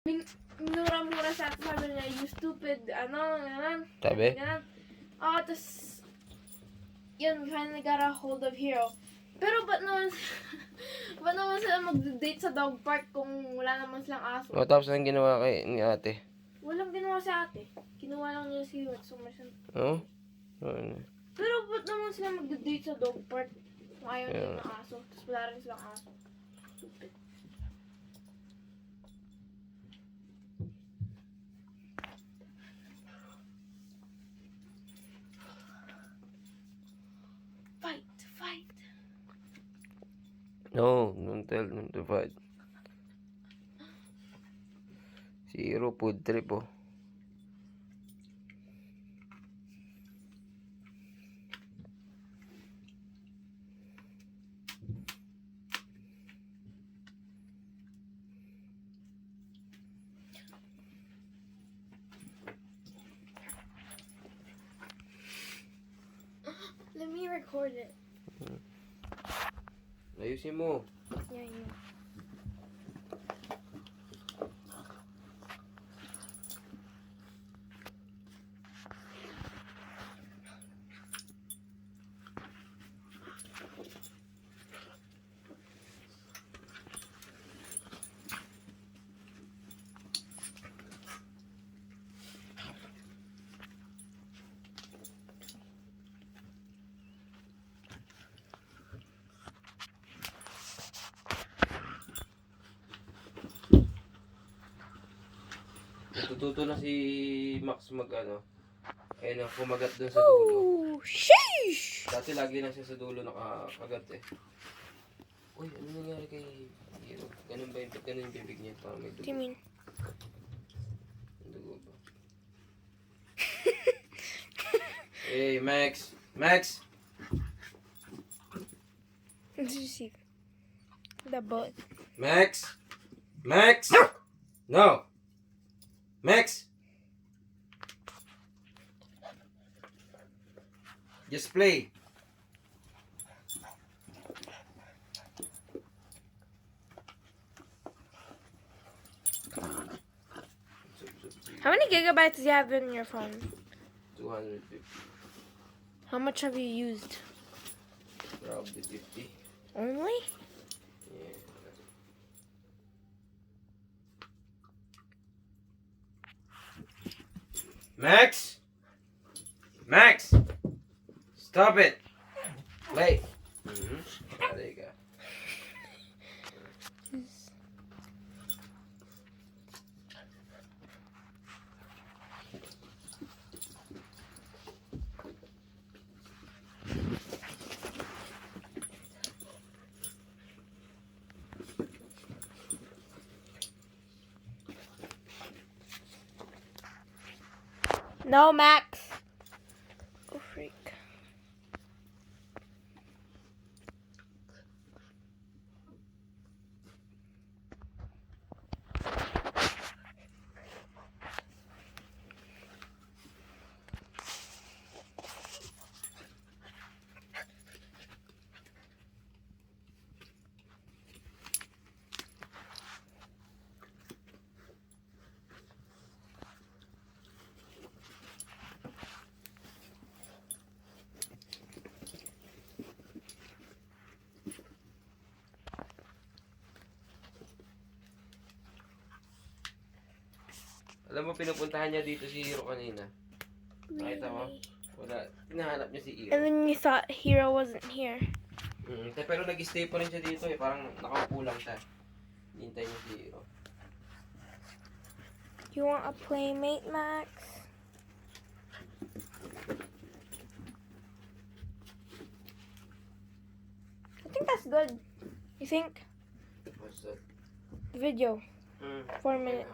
Minura-mura sa atin, sabi niya, you stupid, gano'n. Sabi? Gano'n. Tapos, yun, we finally got a hold of Hero. Pero ba't naman sila mag-date sa dog park kung wala naman silang aso? O, tapos anong ginawa ni ate? Walang ginawa si ate. Kinuha lang niya si Hero. Oo? Ano? Pero ba't naman sila mag-date sa dog park kung ayaw nila ng aso? Tapos wala rin silang aso. Stupid. Fight. No, don't tell them to fight. Zero food trip, oh. Let me record it. Ayusin mo. Yeah. Natututo na si Max ayun na, kumagat dun sa dulo. Oh, sheesh! Dati lagi na siya sa dulo nakakagat eh. Uy, ano nangyari kay Hero? Ganun ba yung bibig niya? Parang may dugo. What do you mean? Dugo ba? Hey, Max! Max! Did you see the butt? Max! Max! No! Max! Just play. How many gigabytes do you have in your phone? 250. How much have you used? Probably 50. Only? Yeah. Max! Max! Stop it! Play! There you go. No, Max. Oh, freak. Alam mo, pinupuntahan niya dito si Hero kanina. Nakita mo? Wala. Hinahanap niya si Hero. And then you thought Hero wasn't here. Pero nag-stay pa rin siya dito eh. Parang nakaupo lang siya. Hintay niya si Hero. You want a playmate, Max? I think that's good. You think? What's that? The video. 4 minutes.